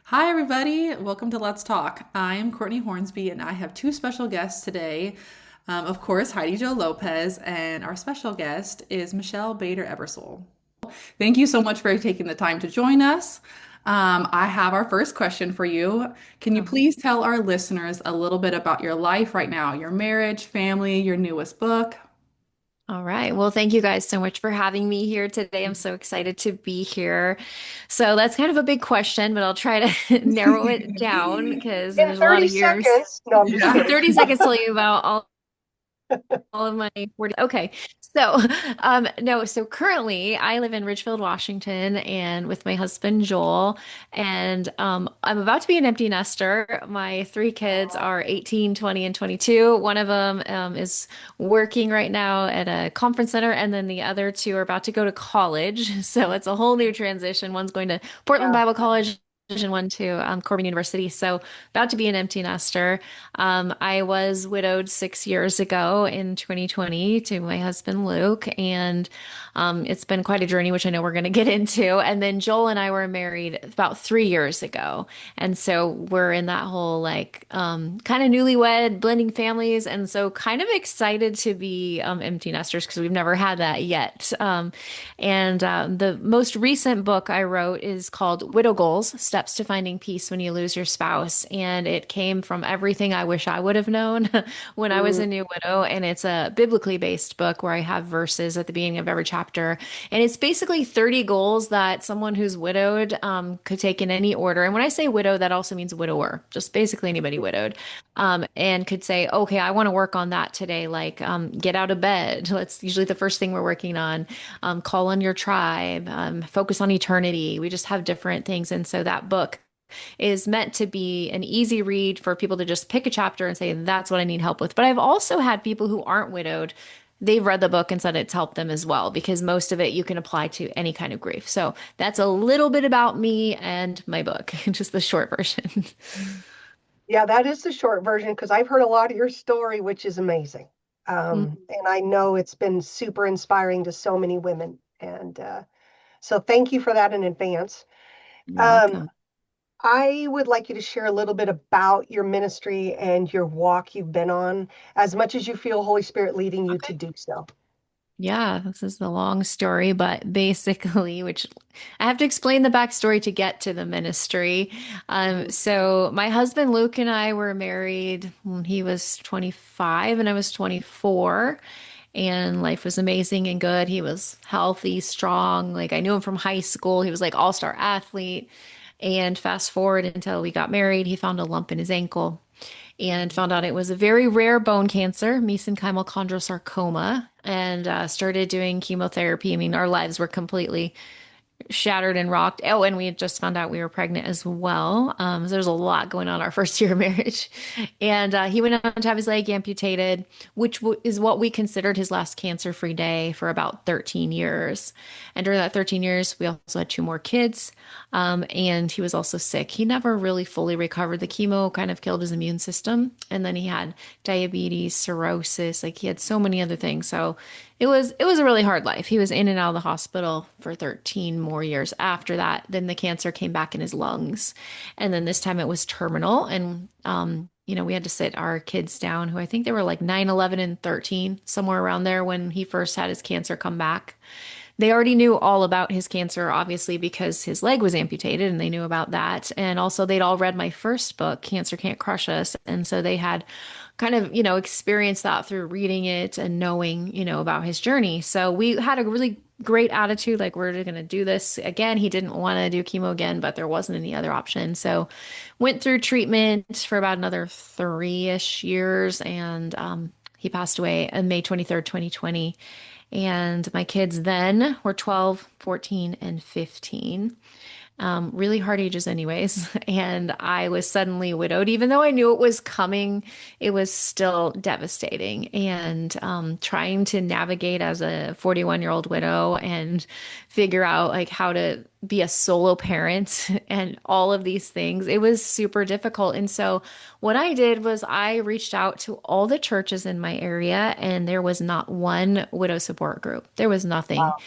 Hi, everybody. Welcome to Let's Talk. I am Courtney Hornsby, and I have two special guests today. Of course, Heidi Jo Lopez, and our special guest is Michelle Bader Ebersole. Thank you so much for taking the time to join us. I have our first question for you. Can you Oh. please tell our listeners a little bit about your life right now, your marriage, family, your newest book? All right. Well, thank you guys so much for having me here today. I'm so excited to be here. So that's kind of a big question, but I'll try to narrow it down because In there's a lot 30 of years. seconds. No, I'm just Yeah. 30 kidding. seconds tell you about all of my 40. Okay. So, no, so currently I live in Ridgefield, Washington, and with my husband Joel, and I'm about to be an empty nester. My three kids Aw. are 18, 20, and 22. One of them is working right now at a conference center, and then the other two are about to go to college. So it's a whole new transition. One's going to Portland Yeah. Bible College. And one to Corbin University. So about to be an empty nester. I was widowed 6 years ago in 2020 to my husband Luke, and it's been quite a journey, which I know we're going to get into. And then Joel and I were married about 3 years ago, and so we're in that whole like kind of newlywed, blending families, and so kind of excited to be empty nesters because we've never had that yet. And the most recent book I wrote is called Widow Goals: Steps to Finding Peace When You Lose Your Spouse, and it came from everything I wish I would have known when I was Mm. a new widow. And it's a biblically based book where I have verses at the beginning of every chapter. And it's basically 30 goals that someone who's widowed could take in any order. And when I say widow, that also means widower, just basically anybody widowed, and could say, okay, I want to work on that today. Like, get out of bed. That's usually the first thing we're working on. Call on your tribe, focus on eternity. We just have different things. And so that book is meant to be an easy read for people to just pick a chapter and say, that's what I need help with. But I've also had people who aren't widowed. They've read the book and said it's helped them as well because most of it you can apply to any kind of grief. So that's a little bit about me and my book, just the short version. Yeah, that is the short version because I've heard a lot of your story, which is amazing. And I know it's been super inspiring to so many women. And so thank you for that in advance. You're Um, welcome. I would like you to share a little bit about your ministry and your walk you've been on, as much as you feel Holy Spirit leading you to Okay. do so. Yeah, this is the long story, but basically, which I have to explain the backstory to get to the ministry. Mm. So my husband Luke and I were married when he was 25 and I was 24, and life was amazing and good. He was healthy, strong. Like I knew him from high school. He was like all-star athlete. And fast forward until we got married, he found a lump in his ankle and found out it was a very rare bone cancer, mesenchymal chondrosarcoma, and started doing chemotherapy. I mean, our lives were completely shattered and rocked. Oh, and we had just found out we were pregnant as well. So there's a lot going on our first year of marriage. And he went on to have his leg amputated, which is what we considered his last cancer-free day for about 13 years. And during that 13 years, we also had two more kids. And he was also sick. He never really fully recovered. The chemo kind of killed his immune system. And then he had diabetes, cirrhosis, like he had so many other things. So it was a really hard life. He was in and out of the hospital for 13 more years after that. Then the cancer came back in his lungs. And then this time it was terminal. And we had to sit our kids down, who I think they were like 9, 11, and 13, somewhere around there when he first had his cancer come back. They already knew all about his cancer, obviously, because his leg was amputated and they knew about that. And also, they'd all read my first book, Cancer Can't Crush Us. And so they had kind of, experienced that through reading it and knowing, about his journey. So we had a really great attitude, like, we're going to do this again. He didn't want to do chemo again, but there wasn't any other option. So went through treatment for about another 3-ish years. And he passed away on May 23rd, 2020. And my kids then were 12, 14, and 15. Really hard ages, anyways. And I was suddenly widowed. Even though I knew it was coming, it was still devastating. And trying to navigate as a 41-year-old widow and figure out like how to be a solo parent and all of these things, it was super difficult. And so, what I did was I reached out to all the churches in my area, and there was not one widow support group. There was nothing. Wow.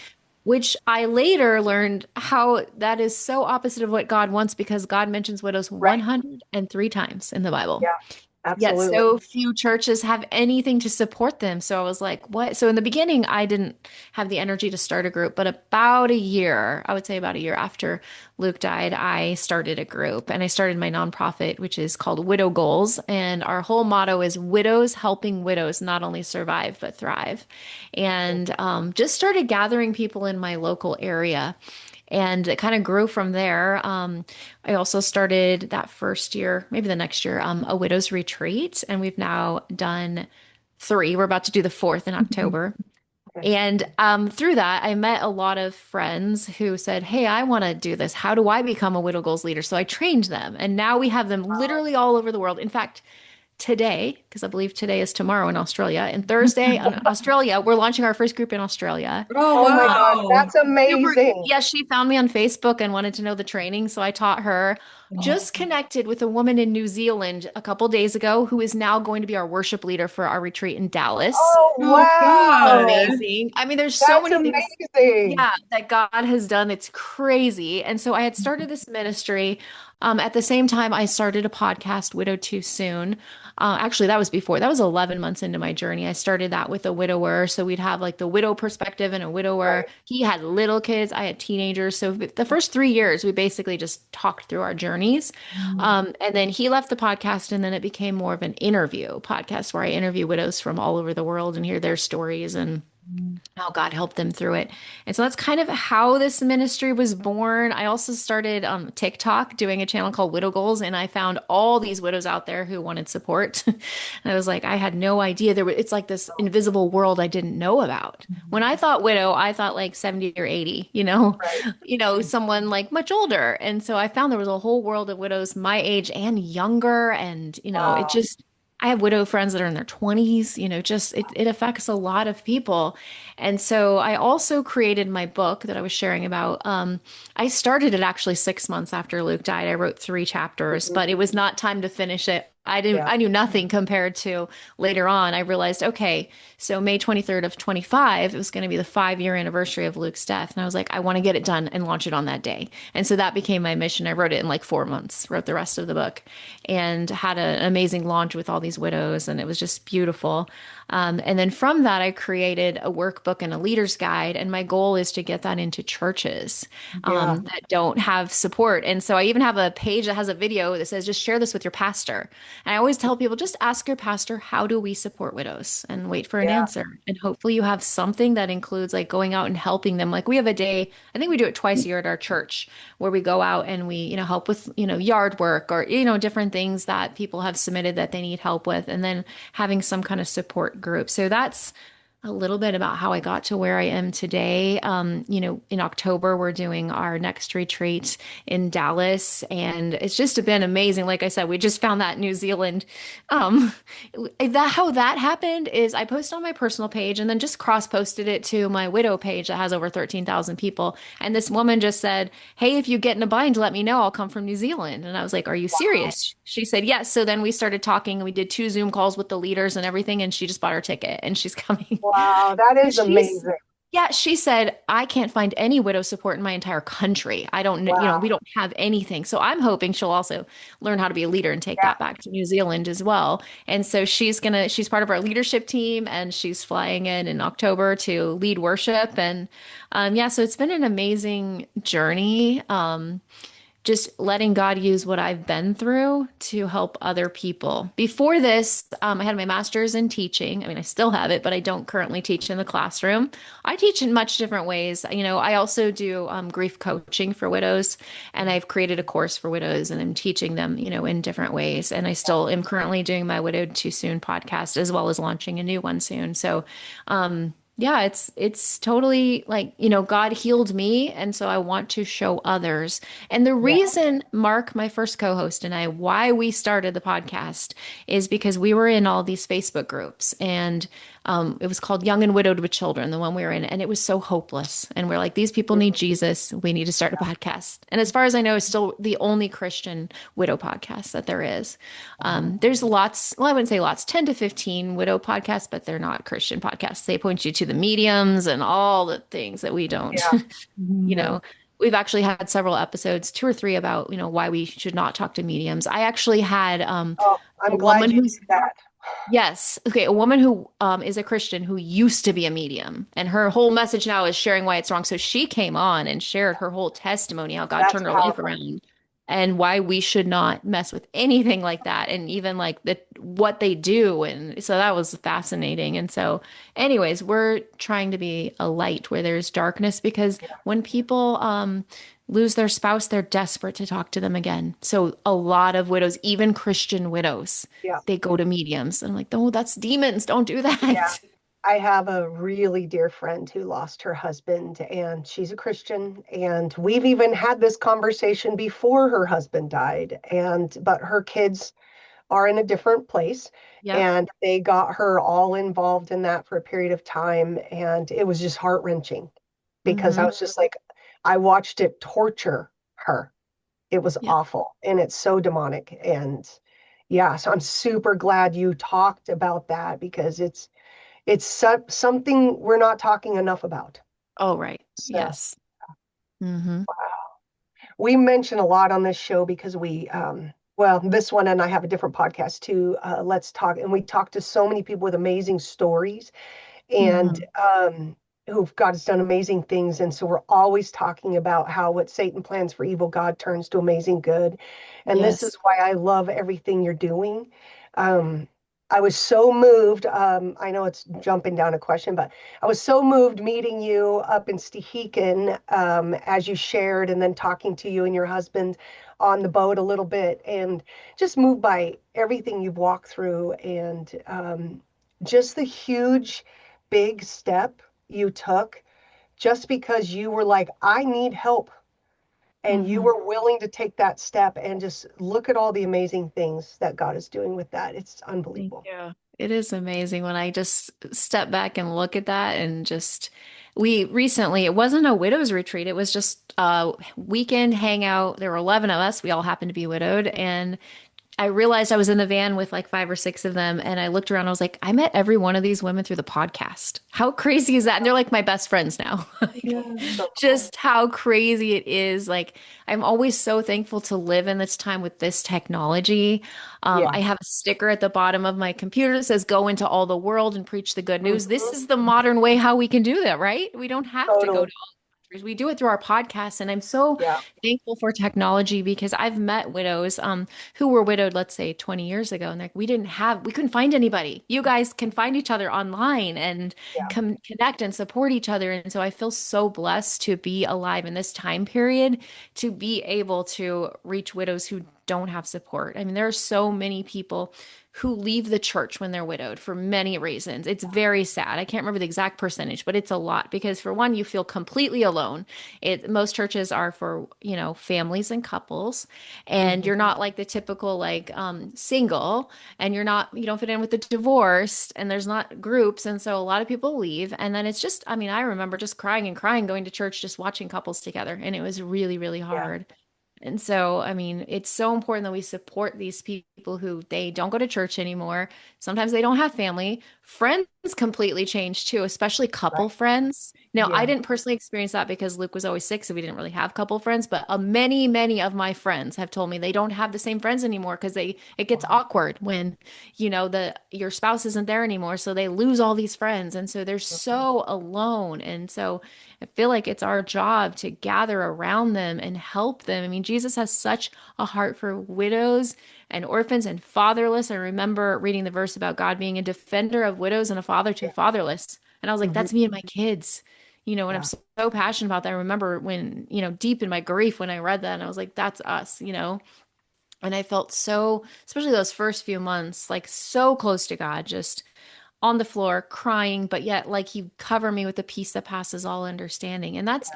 which I later learned how that is so opposite of what God wants because God mentions widows Right. 103 times in the Bible. Yeah, Yet absolutely. so few churches have anything to support them. So I was like, what? So in the beginning, I didn't have the energy to start a group, but about a year, I would say about a year after Luke died, I started a group and I started my nonprofit, which is called Widow Goals. And our whole motto is widows helping widows not only survive, but thrive. And just started gathering people in my local area. And it kind of grew from there. I also started that first year, maybe the next year, a widow's retreat. And we've now done three. We're about to do the fourth in October. Okay. And through that, I met a lot of friends who said, "Hey, I want to do this. How do I become a Widow Goals leader?" So I trained them. And now we have them literally all over the world. In fact, today, because I believe today is tomorrow in Australia, and Thursday in Australia, we're launching our first group in Australia. Oh, Oh my gosh, wow. that's Super. amazing. Yeah, she found me on Facebook and wanted to know the training, so I taught her. Just connected with a woman in New Zealand a couple days ago who is now going to be our worship leader for our retreat in Dallas. Oh, Oh, wow. God. Amazing. I mean, there's so That's many things, amazing. yeah, that God has done. It's crazy. And so I had started this ministry. At the same time, I started a podcast, Widow Too Soon. Actually, that was before. That was 11 months into my journey. I started that with a widower. So we'd have like the widow perspective and a widower. Right. He had little kids. I had teenagers. So the first 3 years, we basically just talked through our journeys. And then he left the podcast, and then it became more of an interview podcast where I interview widows from all over the world and hear their stories and how God helped them through it. And so that's kind of how this ministry was born. I also started TikTok doing a channel called Widow Goals, and I found all these widows out there who wanted support. And I was like, I had no idea it's like this invisible world I didn't know about. When I thought widow, I thought like 70 or 80, Right. someone like much older. And so I found there was a whole world of widows my age and younger. And, it Wow. just, I have widow friends that are in their 20s, just it affects a lot of people. And so I also created my book that I was sharing about. I started it actually 6 months after Luke died. I wrote 3 chapters, Mhm. but it was not time to finish it. Yeah. I knew nothing compared to later on. I realized, okay, so May 23rd of 25, it was going to be the 5-year anniversary of Luke's death. And I was like, I want to get it done and launch it on that day. And so that became my mission. I wrote it in like 4 months, wrote the rest of the book, and had an amazing launch with all these widows. And it was just beautiful. And then from that, I created a workbook and a leader's guide. And my goal is to get that into churches Yeah. that don't have support. And so I even have a page that has a video that says, just share this with your pastor. And I always tell people, just ask your pastor, how do we support widows? And wait for an Yeah. answer. And hopefully you have something that includes like going out and helping them. Like we have a day, I think we do it twice a year at our church where we go out and we, help with, yard work or, different things that people have submitted that they need help with. And then having some kind of support group. So that's a little bit about how I got to where I am today. In October, we're doing our next retreat in Dallas, and it's just been amazing. Like I said, we just found that New Zealand. Um, that how that happened is I posted on my personal page and then just cross posted it to my widow page that has over 13,000 people. And this woman just said, "Hey, if you get in a bind, let me know. I'll come from New Zealand." And I was like, "Are you serious?" She said, "Yes." So then we started talking and we did 2 Zoom calls with the leaders and everything. And she just bought her ticket and she's coming. Wow, that is She's amazing. Yeah, she said, I can't find any widow support in my entire country. I don't, we Wow. don't have anything. So I'm hoping she'll also learn how to be a leader and take Yeah. that back to New Zealand as well. And so she's part of our leadership team and she's flying in October to lead worship. And yeah, so it's been an amazing journey. Just letting God use what I've been through to help other people. Before this, I had my master's in teaching. I mean, I still have it, but I don't currently teach in the classroom. I teach in much different ways. I also do grief coaching for widows, and I've created a course for widows, and I'm teaching them, in different ways. And I still am currently doing my Widowed Too Soon podcast, as well as launching a new one soon. So, yeah, it's totally like, God healed me, and so I want to show others. And the Yeah. reason Mark, my first co-host, and I, why we started the podcast is because we were in all these Facebook groups, and it was called Young and Widowed with Children, the one we were in, and it was so hopeless. And we're like, these people need Jesus. We need to start a podcast. And as far as I know, it's still the only Christian widow podcast that there is. There's lots, well, I wouldn't say lots, 10 to 15 widow podcasts, but they're not Christian podcasts. They point you to the mediums and all the things that we don't, Yeah. you Mhm. know, we've actually had several episodes, two or three about, why we should not talk to mediums. I actually had Oh, a I'm glad woman you who's did that. Yes. Okay. A woman who is a Christian who used to be a medium, and her whole message now is sharing why it's wrong. So she came on and shared her whole testimony, how God That's turned her life powerful. around, and why we should not mess with anything like that, and even like what they do. And so that was fascinating. And so, anyways, we're trying to be a light where there's darkness because Yeah. when people lose their spouse, they're desperate to talk to them again. So a lot of widows, even Christian widows, Yeah. they go to mediums. And I'm like, no, that's demons. Don't do Yeah. that. I have a really dear friend who lost her husband, and she's a Christian. And we've even had this conversation before her husband died. But her kids are in a different place. Yep. And they got her all involved in that for a period of time. And it was just heart-wrenching because I Hmm. was just like, I watched it torture her. It was Yeah. awful. And it's so demonic. And yeah, so I'm super glad you talked about that because it's something we're not talking enough about. Oh, right. So Yes. Hmm. we mention a lot on this show because well, this one and I have a different podcast too. Let's talk, and we talk to so many people with amazing stories and Hmm. who've God has done amazing things. And so we're always talking about how what Satan plans for evil, God turns to amazing good. And this is Yes. why I love everything you're doing. Um, I was so moved. I know it's jumping down a question, but I was so moved meeting you up in Stehekin as you shared, and then talking to you and your husband on the boat a little bit, and just moved by everything you've walked through and just the huge big step you took just because you were like, I need help. And you Hmm. were willing to take that step and just look at all the amazing things that God is doing with that. It's Thank unbelievable. you. It is amazing when I just step back and look at that and just we recently it wasn't a widow's retreat. It was just a weekend hangout. There were 11 of us. We all happened to be widowed, and I realized I was in the van with like five or six of them, and I looked around. I was like, I met every one of these women through the podcast. How crazy is that? And they're like my best friends now. Like, Yeah. So cool. just how crazy it is. Like, I'm always so thankful to live in this time with this technology. Yeah. I have a sticker at the bottom of my computer that says, "Go into all the world and preach the good news." This Mhm. is the modern way how we can do that, right? We don't have to go Totally. to we do it through our podcast, and I'm so Yeah. thankful for technology because I've met widows who were widowed, let's say 20 years ago, and like we couldn't find anybody. You guys can find each other online and Yeah. connect and support each other, and so I feel so blessed to be alive in this time period to be able to reach widows who don't have support. I mean, there are so many people who leave the church when they're widowed for many reasons. It's very sad. I can't remember the exact percentage, but it's a lot because for one, you feel completely alone. Most churches are for, families and couples, and Mhm. you're not like the typical like single, and you don't fit in with the divorced, and there's not groups, and so a lot of people leave, and then it's just, I mean, I remember just crying and crying going to church just watching couples together, and it was really, really Yeah. hard. And so, I mean, it's so important that we support these people who they don't go to church anymore. Sometimes they don't have family. Friends completely change too, especially couple Right. friends. Now, I Yeah. didn't personally experience that because Luke was always sick, so we didn't really have couple friends. But many, many of my friends have told me they don't have the same friends anymore because it gets Wow. awkward when your spouse isn't there anymore, so they lose all these friends, and so they're Mhm. so alone. And so I feel like it's our job to gather around them and help them. I mean, Jesus has such a heart for widows and orphans and fatherless. I remember reading the verse about God being a defender of widows and a father to Yeah. the fatherless. And I was like, Mhm. that's me and my kids. And I'm Yeah. so passionate about that. I remember when, deep in my grief when I read that, and I was like, that's us, and I felt so, especially those first few months, like so close to God, just on the floor crying, but yet like he cover me with the peace that passes all understanding. And that's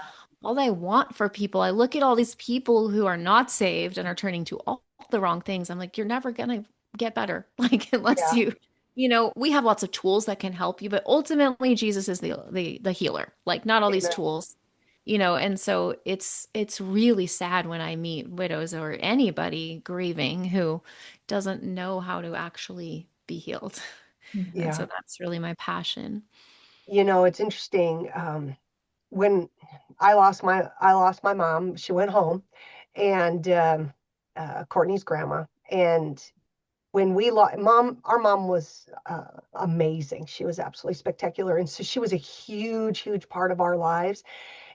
all I want for people. I look at all these people who are not saved and are turning to all the wrong things. I'm like, you're never gonna get better. Like unless Yeah. we have lots of tools that can help you, but ultimately Jesus is the healer. Like not all these Amen. tools. And so it's really sad when I meet widows or anybody grieving who doesn't know how to actually be healed. And Yeah. so that's really my passion. It's interesting. When I lost my mom, she went home, and Courtney's grandma. And when we lost mom, our mom was amazing. She was absolutely spectacular, and so she was a huge, huge part of our lives.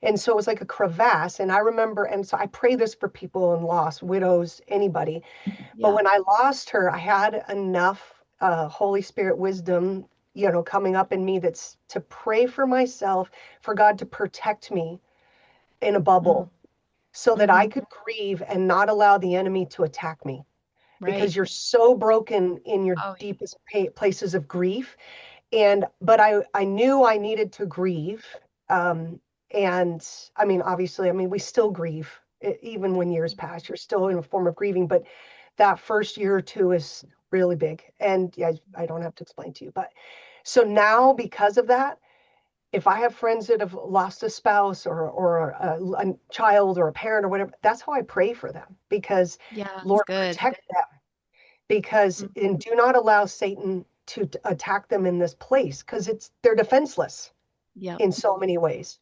And so it was like a crevasse. And I remember, and so I pray this for people in loss, widows, anybody. But Yeah. when I lost her, I had enough Holy Spirit wisdom, coming up in me, that's to pray for myself, for God to protect me in a Mm, bubble so that I hmm. could grieve and not allow the enemy to attack me. Right. Because you're so broken in your Oh, deepest places of grief. But I knew I needed to grieve. Um, and I mean, obviously, I mean, we still grieve. Even when years pass, you're still in a form of grieving. But that first year or two is really big. And yeah, I don't have to explain to you. But so now, because of that, if I have friends that have lost a spouse, or a child or a parent or whatever, that's how I pray for them. Because yeah, it's Lord, good. protect them. Because Mm, and do not allow Satan to attack them in this place, because they're defenseless yep, in so many ways.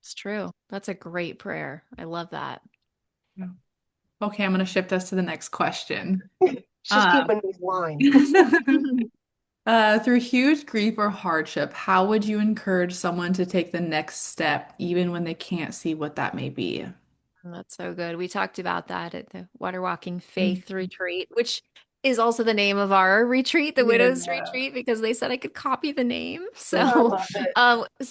it's true. That's a great prayer. I love that. Yeah. Okay, I'm going to shift us to the next question. Just Um, keeping these line. through huge grief or hardship, how would you encourage someone to take the next step, even when they can't see what that may be? That's so good. We talked about that at the Water Walking Faith Mhm. Retreat, which is also the name of our retreat, the Widows Yeah. Retreat, because they said I could copy the name. I So, love it.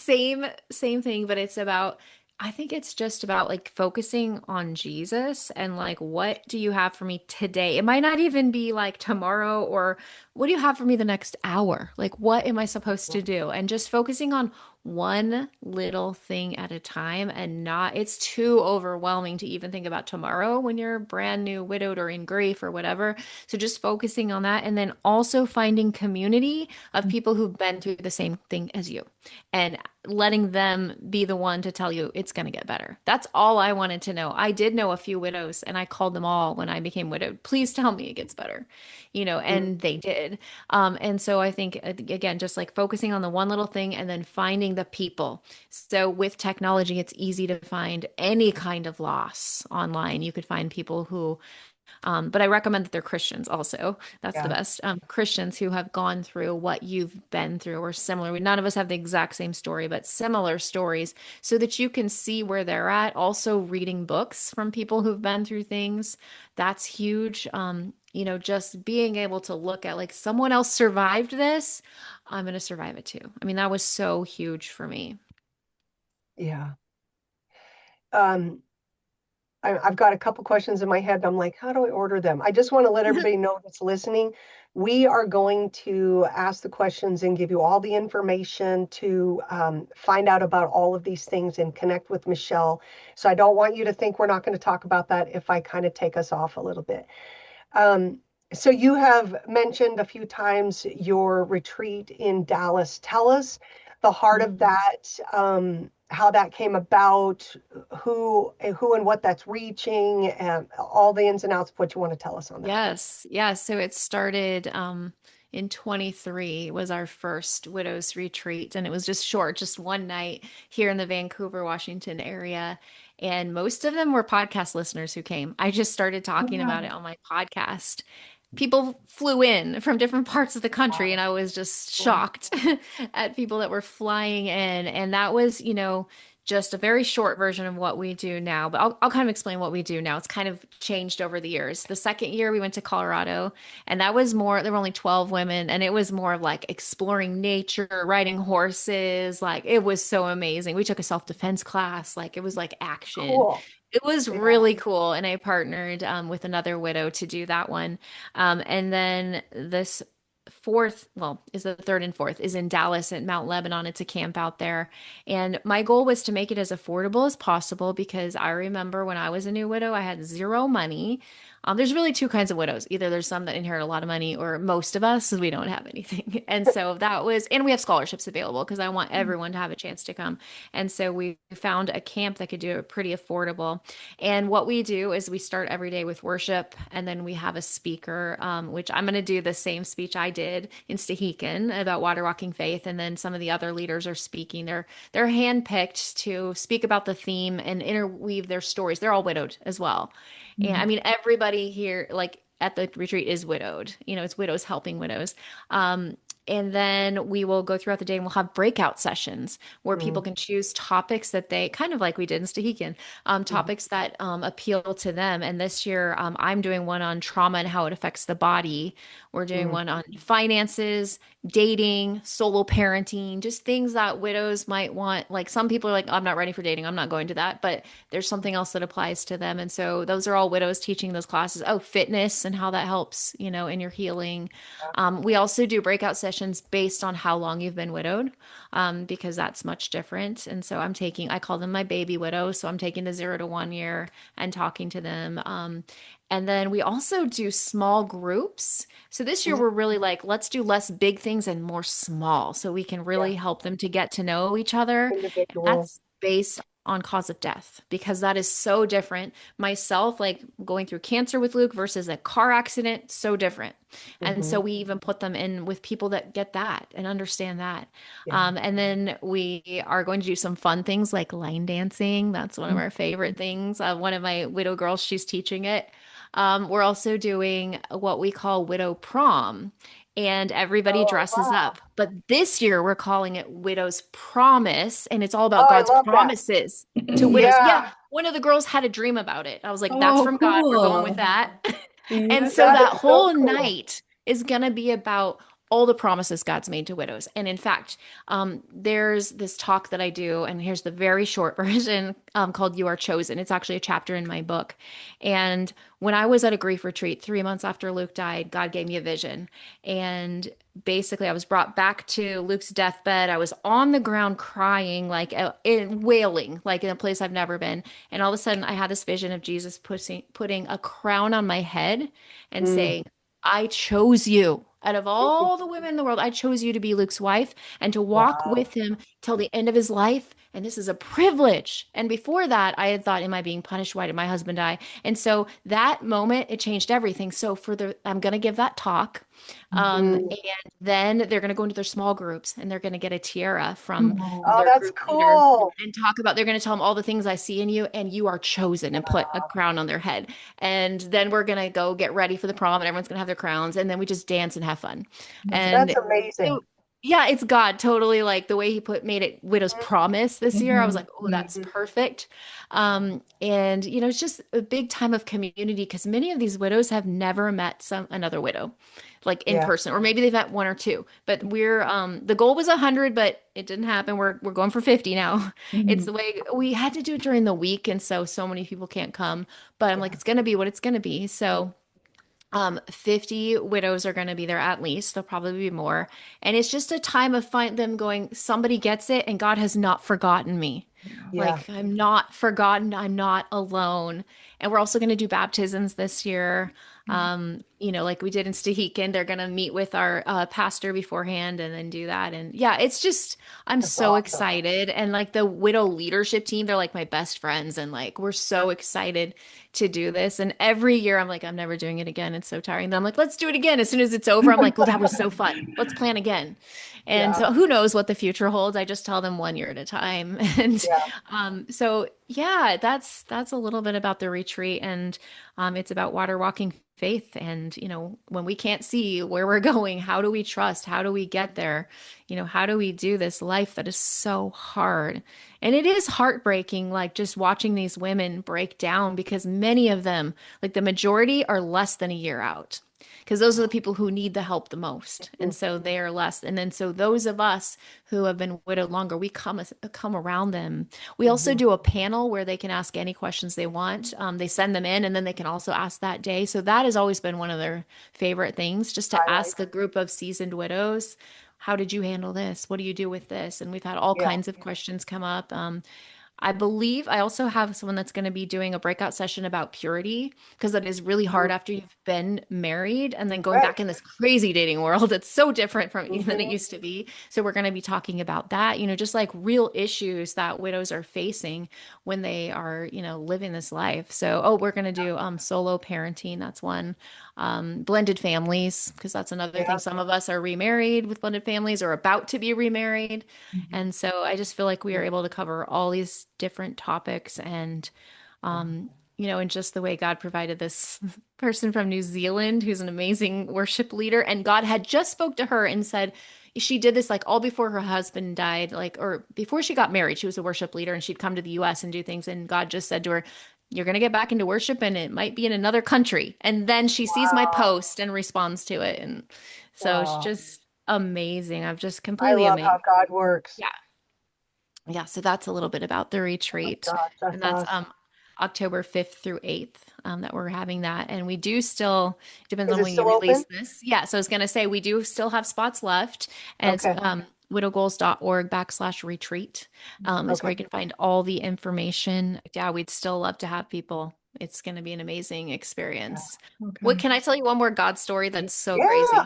same thing, but it's about, I think it's just about like focusing on Jesus and like, what do you have for me today? It might not even be like tomorrow, or what do you have for me the next hour? Like, what am I supposed to do? And just focusing on one little thing at a time, and not, it's too overwhelming to even think about tomorrow when you're brand new widowed or in grief or whatever. So just focusing on that, and then also finding community of people who've been through the same thing as you, and letting them be the one to tell you it's going to get better. That's all I wanted to know. I did know a few widows, and I called them all when I became widowed, please tell me it gets better, Mm, and they did. And so I think, again, just like focusing on the one little thing and then finding the people. So with technology, it's easy to find any kind of loss online. You could find people who, but I recommend that they're Christians also. That's the yeah. best. Christians who have gone through what you've been through or similar. None of us have the exact same story, but similar stories, so that you can see where they're at. Also, reading books from people who've been through things, that's huge. Just being able to look at like someone else survived this, I'm going to survive it too. I mean, that was so huge for me. Yeah. Um, I've got a couple questions in my head, and I'm like, how do I order them? I just want to let everybody know that's listening. We are going to ask the questions and give you all the information to find out about all of these things and connect with Michelle. So I don't want you to think we're not going to talk about that if I kind of take us off a little bit. Um, so you have mentioned a few times your retreat in Dallas. Tell us the heart of that, how that came about, who and what that's reaching, and all the ins and outs of what you want to tell us on that. Yes, yes. So it started in 23 was our first widows retreat, and it was just short, just one night here in the Vancouver, Washington area. And most of them were podcast listeners who came. I just started talking about it on my podcast. People flew in from different parts of the country, and I was just shocked at people that were flying in. And that was, just a very short version of what we do now. But I'll kind of explain what we do now. It's kind of changed over the years. The second year we went to Colorado, and that was more, there were only 12 women, and it was more of like exploring nature, riding horses. Like it was so amazing. We took a self-defense class. Like it was like action. Cool. It was Yeah. really cool. And I partnered with another widow to do that one. And then this fourth, well, is the third and fourth, is in Dallas at Mount Lebanon. It's a camp out there. And my goal was to make it as affordable as possible, because I remember when I was a new widow, I had zero money. There's really two kinds of widows. Either there's some that inherit a lot of money, or most of us, we don't have anything. And so that was, and we have scholarships available because I want everyone to have a chance to come. And so we found a camp that could do it pretty affordable. And what we do is we start every day with worship, and then we have a speaker, which I'm going to do the same speech I did in Stehekin about water walking faith. And then some of the other leaders are speaking. They're handpicked to speak about the theme and interweave their stories. They're all widowed as well. And I Mhm. mean, everybody here, like at the retreat, is widowed. It's widows helping widows. And then we will go throughout the day and we'll have breakout sessions where people Mm, can choose topics that they kind of like we did in Stehekin, mhm, topics that appeal to them. And this year, I'm doing one on trauma and how it affects the body. We're doing mm, one on finances, dating, solo parenting, just things that widows might want. Like some people are like, I'm not ready for dating. I'm not going to that. But there's something else that applies to them. And so those are all widows teaching those classes. Oh, fitness and how that helps, in your healing. We also do breakout sessions based on how long you've been widowed, because that's much different. And so I call them my baby widows. So I'm taking the 0 to 1 year and talking to them. And then we also do small groups. So this year mhm. we're really like, let's do less big things and more small so we can Yeah, really help them to get to know each other. And individual. that's based on cause of death because that is so different. Myself, like going through cancer with Luke versus a car accident, so different. And Hmm. so we even put them in with people that get that and understand that. Yeah. And then we are going to do some fun things like line dancing. That's one of our favorite things. One of my widow girls, she's teaching it. We're also doing what we call widow prom, and everybody Oh, dresses wow. up. But this year we're calling it Widow's Promise, and it's all Oh, about I God's love that. promises to widows. Yeah, Yeah, one of the girls had a dream about it. I was like, that's Oh, from God. We're going with cool. that. And so Yes. that that is so whole cool. night is going to be about all the promises God's made to widows. And in fact, there's this talk that I do, and here's the very short version called You Are Chosen. It's actually a chapter in my book. And when I was at a grief retreat 3 months after Luke died, God gave me a vision. And basically, I was brought back to Luke's deathbed. I was on the ground crying, like wailing, like in a place I've never been. And all of a sudden, I had this vision of Jesus putting a crown on my head and Mm. saying, I chose you. Out of all the women in the world, I chose you to be Luke's wife and to walk Wow. with him till the end of his life. And this is a privilege. And before that, I had thought, am I being punished? Why did my husband die? And so that moment, it changed everything. So I'm going to give that talk. Mm. And then they're going to go into their small groups and they're going to get a tiara from Oh, their that's group leader cool. and talk about, they're going to tell them all the things I see in you and you are chosen and put a Wow. crown on their head. And then we're going to go get ready for the prom and everyone's going to have their crowns. And then we just dance and have fun. And That's amazing. it, yeah, it's God totally like the way he made it Widow's Promise this year. I was like, oh, that's Mhm. perfect. And it's just a big time of community because many of these widows have never met another widow like in Yeah. person, or maybe they've met one or two. But the goal was 100, but it didn't happen. We're going for 50 now. It's Mhm. the way we had to do it during the week, and so many people can't come. But I'm like, Yeah. it's gonna be what it's gonna be. So 50 widows are going to be there at least. There'll probably be more. And it's just a time of them going, somebody gets it, and God has not forgotten me. Yeah. Like, I'm not forgotten. I'm not alone. And we're also going to do baptisms this year. Like we did in Stehekin, they're going to meet with our pastor beforehand and then do that. And yeah, it's just, I'm That's so awesome. excited. And like the widow leadership team, they're like my best friends. And like, we're so excited to do this. And every year I'm like, I'm never doing it again. It's so tiring. Then I'm like, let's do it again. As soon as it's over, I'm like, well, that was so fun. Let's plan again. And Yeah. so who knows what the future holds? I just tell them 1 year at a time. And Yeah. so yeah, that's a little bit about the retreat. And it's about water walking faith. And when we can't see where we're going, how do we trust? How do we get there? How do we do this life that is so hard? And it is heartbreaking, like just watching these women break down because many of them, like the majority, are less than a year out. Because those are the people who need the help the most. And so they are less. And then so those of us who have been widowed longer, we come around them. We also Hmm. do a panel where they can ask any questions they want. They send them in and then they can also ask that day. So that has always been one of their favorite things, just to Highlight. ask a group of seasoned widows, how did you handle this? What do you do with this? And we've had all Yeah. kinds of questions come up. I believe I also have someone that's going to be doing a breakout session about purity because that is really hard Mhm. after you've been married and then going Right. back in this crazy dating world. It's so different from than it Hmm. used to be. So we're going to be talking about that, just like real issues that widows are facing when they are, living this life. So, oh, we're going to do solo parenting. That's one. Blended families, because that's another thing. Yeah. Some of us are remarried with blended families or about to be remarried. Mhm. And so I just feel like we are able to cover all these different topics and just the way God provided this person from New Zealand who's an amazing worship leader. And God had just spoke to her and said, she did this like all before her husband died, like, or before she got married, she was a worship leader and she'd come to the US and do things. And God just said to her, you're going to get back into worship and it might be in another country. And then she sees my Wow. post and responds to it. And so it's Wow. just amazing. I'm just I completely love how amazed. God works. Yeah. Yeah, so that's a little bit about the Oh my retreat. gosh, that's And that's awesome. October 5th through 8th that we're having that. And we do still, depends Is on it when you still release open? this. Yeah, so I was going to say we do still have spots left. And it's Okay. widowgoals.org/retreat is where Okay. you can find all the information. Yeah, we'd still love to have people. It's going to be an amazing Yeah. experience. What Okay. can I tell you one more God story that's so Yeah. crazy?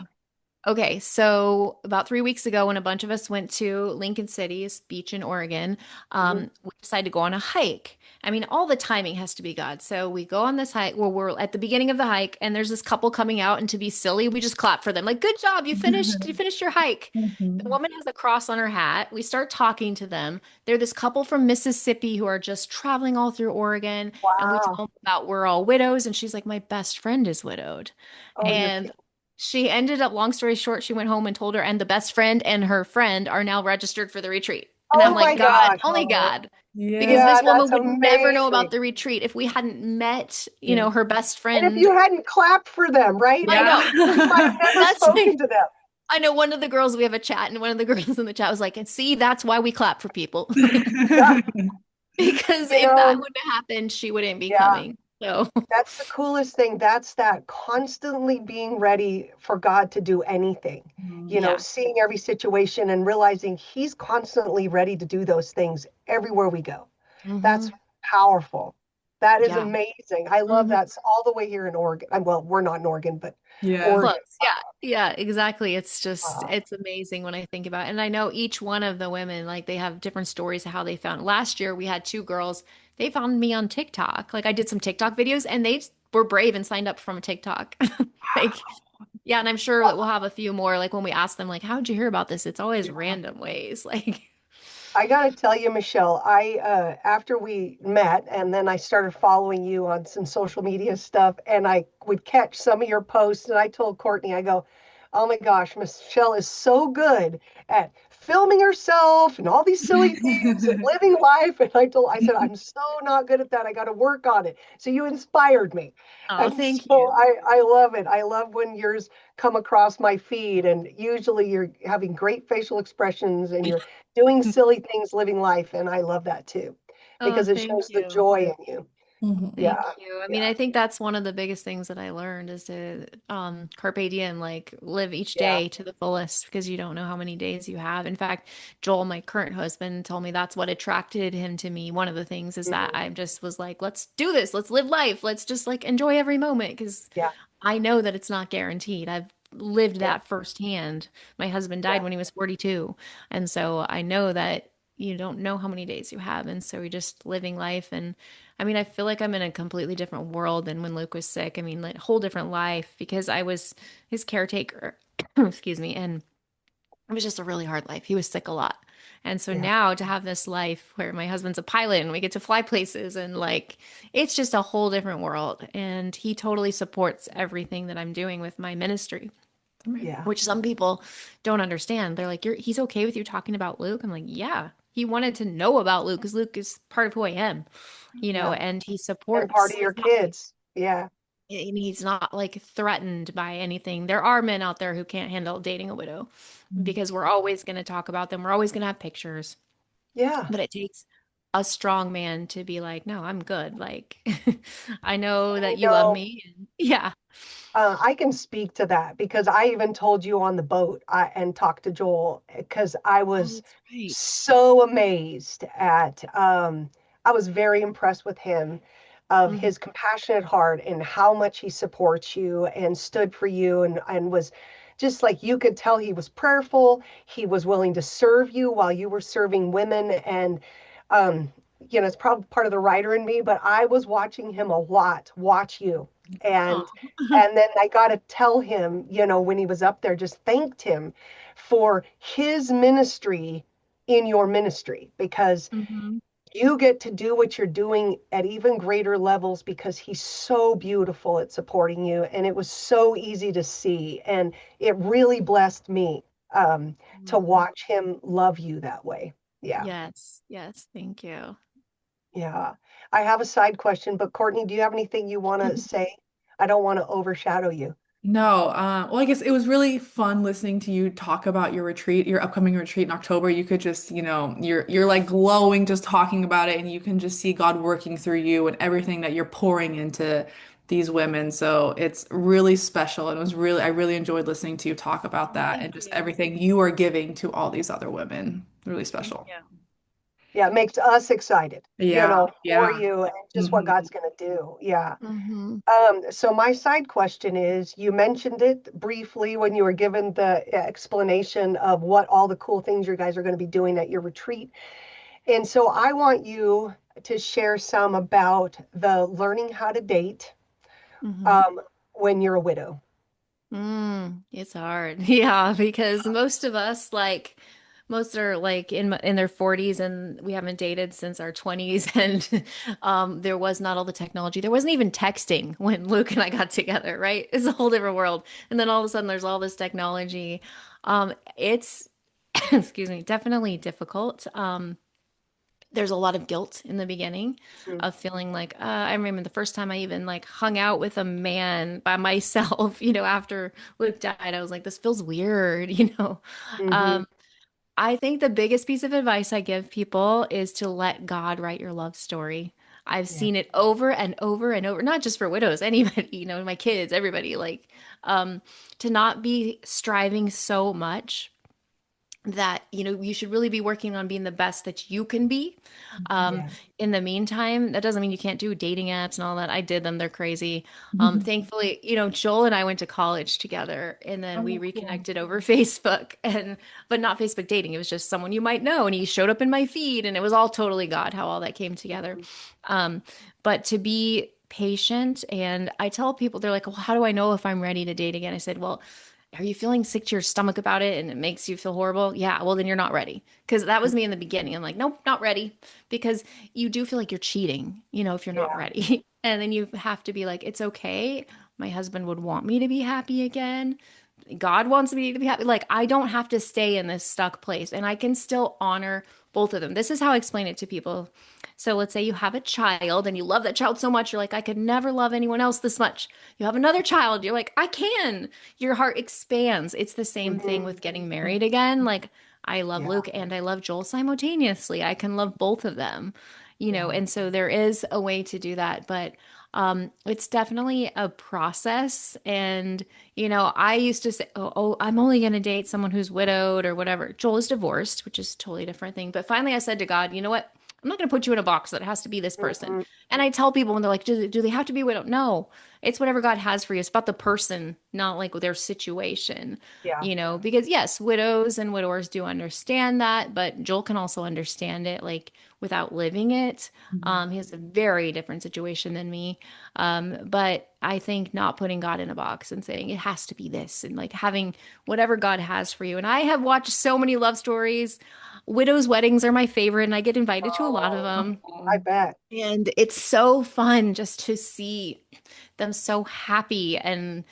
Okay, so about 3 weeks ago, when a bunch of us went to Lincoln City's beach in Oregon, Mhm. we decided to go on a hike. I mean, all the timing has to be God. So we go on this hike where we're at the beginning of the hike, and there's this couple coming out, and to be silly, we just clap for them, like, "Good job, you finished your hike." The Mhm. woman has a cross on her hat. We start talking to them. They're this couple from Mississippi who are just traveling all through Oregon, and we Wow. tell them about we're all widows, and she's like, "My best friend is widowed," Oh, you're and kidding. she ended up, long story short, she went home and told her, and the best friend and her friend are now registered for the retreat. And I'm Oh like, my God, gosh. only Oh, God. Because yeah. this Yeah, woman that's would never know about amazing. the retreat if we hadn't met, Yeah. her best And if friend. you hadn't clapped for them, right? I Yeah. know. We might have never That's spoken to them. I know one of the girls, we have a chat, and one of the girls in the chat was like, and see, that's why we clap for people. Yeah. Because You if that know, wouldn't have happened, she wouldn't be yeah. coming. So, That's the coolest thing. That's that constantly being ready for God to do anything. yeah. Seeing every situation and realizing He's constantly ready to do those things everywhere we go. That's Hmm. powerful. That is Yeah. amazing. I love Mhm. that. It's all the way here in Oregon. Well, we're not in Oregon, but Yeah. Close. Oregon. Yeah. Yeah, exactly. It's just, Wow. it's amazing when I think about it. And I know each one of the women, like they have different stories of how they found. Last year, we had two girls, they found me on TikTok. Like I did some TikTok videos and they were brave and signed up from TikTok. Like, yeah. And I'm sure that we'll have a few more, like when we ask them, like, how'd you hear about this? It's always random ways. Like, I gotta tell you, Michelle, I after we met and then I started following you on some social media stuff and I would catch some of your posts and I told Courtney, I go, oh my gosh, Michelle is so good at filming herself and all these silly things and living life. And I said, I'm so not good at that. I got to work on it. So you inspired me. oh, And thank so you. I love it. I love when yours come across my feed and usually you're having great facial expressions and you're doing silly things, living life. And I love that too, Oh, because it thank shows the you. joy in you. Mhm. Yeah. Thank you. I Yeah. mean, I think that's one of the biggest things that I learned is to carpe diem, like live each Yeah. day to the fullest because you don't know how many days you have. In fact, Joel, my current husband, told me that's what attracted him to me. One of the things is that Mhm. I just was like, let's do this. Let's live life. Let's just like enjoy every moment because Yeah. I know that it's not guaranteed. I've lived Yeah. that firsthand. My husband Yeah. died when he was 42. And so I know that you don't know how many days you have. And so we're just living life. And I mean, I feel like I'm in a completely different world than when Luke was sick. I mean, like whole different life because I was his caretaker, excuse me. And it was just a really hard life. He was sick a lot. And so Yeah. now to have this life where my husband's a pilot and we get to fly places and like it's just a whole different world. And he totally supports everything that I'm doing with my ministry, Right. Yeah. which some people don't understand. They're like, he's okay with you talking about Luke? I'm like, yeah. He wanted to know about Luke because Luke is part of who I am, Yeah. and he And part supports. of your kids. Yeah. And he's not like threatened by anything. There are men out there who can't handle dating a widow Mhm. because we're always going to talk about them. We're always going to have pictures, Yeah. but it takes a strong man to be like, no, I'm good. Like, I know And that you love me. And yeah. I can speak to that because I even told you on the boat and talked to Joel because I Oh, was that's right. so amazed at I was very impressed with him, of Mhm. his compassionate heart and how much he supports you and stood for you, and was just like, you could tell he was prayerful. He was willing to serve you while you were serving women. And um, it's probably part of the writer in me, but I was watching him a lot, watch you. Oh. And then I got to tell him, when he was up there, just thanked him for his ministry in your ministry, because Mhm. you get to do what you're doing at even greater levels, because he's so beautiful at supporting you. And it was so easy to see. And it really blessed me, to Mhm. watch him love you that way. Yeah. Yes. Yes. Thank you. Yeah. I have a side question, but Courtney, do you have anything you want to say? I don't want to overshadow you. No, well, I guess it was really fun listening to you talk about your retreat, your upcoming retreat in October. You could just, you're like glowing just talking about it, and you can just see God working through you and everything that you're pouring into these women. So it's really special, and I really enjoyed listening to you talk about Oh, that thank and just you. everything you are giving to all these other women. Really Thank special. you. Yeah, it makes us excited, Yeah, for yeah. you and just what Hmm. God's going to do. Yeah. Hmm. So my side question is, you mentioned it briefly when you were given the explanation of what all the cool things you guys are going to be doing at your retreat. And so I want you to share some about the learning how to date, Hmm. um, when you're a widow. It's hard. Yeah, because most of us most are like in their 40s and we haven't dated since our 20s and there was not all the technology. There wasn't even texting when Luke and I got together, right? It's a whole different world. And then all of a sudden there's all this technology. It's excuse me, definitely difficult. There's a lot of guilt in the beginning Mm-hmm. of feeling like I remember the first time I even like hung out with a man by myself, after Luke died, I was like, this feels weird, Mm-hmm. um, I think the biggest piece of advice I give people is to let God write your love story. I've Yeah. seen it over and over and over, not just for widows, anybody, my kids, everybody, um, to not be striving so much that you should really be working on being the best that you can be. um Yeah. in the meantime, that doesn't mean you can't do dating apps and all that. I did them, they're crazy. Thankfully, Joel and I went to college together and then we Oh, cool. reconnected over Facebook, and but not Facebook dating. It was just someone you might know, and he showed up in my feed, and it was all totally God how all that came together. um but to be patient, and I tell people, they're like, well, how do I know if I'm ready to date again? I said, well, are you feeling sick to your stomach about it and it makes you feel horrible? Yeah, well, then you're not ready. Because that was me in the beginning. I'm like, nope, not ready. Because you do feel like you're cheating, if you're not Yeah. ready. And then you have to be like, it's okay. My husband would want me to be happy again. God wants me to be happy. Like, I don't have to stay in this stuck place, and I can still honor both of them. This is how I explain it to people. So let's say you have a child and you love that child so much, you're like, I could never love anyone else this much. You have another child, you're like, I can. Your heart expands. It's the same thing Mm-hmm. with getting married again. Like, I love Yeah. Luke and I love Joel simultaneously. I can love both of them, Yeah. and so there is a way to do that. But it's definitely a process. And I used to say, oh, I'm only going to date someone who's widowed or whatever. Joel is divorced, which is a totally different thing. But finally, I said to God, you know what? I'm not going to put you in a box that it has to be this person. Mm-hmm. And I tell people when they're like, do they have to be widowed? No, it's whatever God has for you. It's about the person, not like their situation, Yeah. because yes, widows and widowers do understand that, but Joel can also understand it like without living it. He has a very different situation than me. But I think not putting God in a box and saying it has to be this, and like having whatever God has for you. And I have watched so many love stories. Widows' weddings are my favorite, and I get invited to a lot of Oh, them. I bet. And it's so fun just to see them so happy. And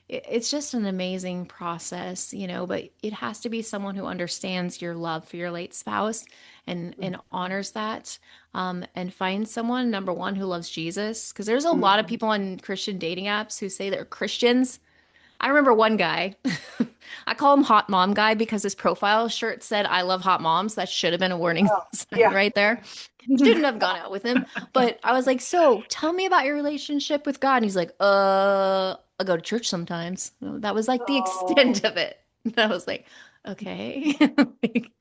it's just an amazing process, but it has to be someone who understands your love for your late spouse and honors that. And find someone, number one, who loves Jesus. Because there's a lot of Mm-hmm. people on Christian dating apps who say they're Christians. I remember one guy, I call him Hot Mom Guy because his profile shirt said, I love hot moms. That should have been a warning Oh, sign yeah. right there. Shouldn't have gone out with him. But I was like, so tell me about your relationship with God. And he's like, I go to church sometimes. That was like the Oh, extent of it. And I was like, okay. Like,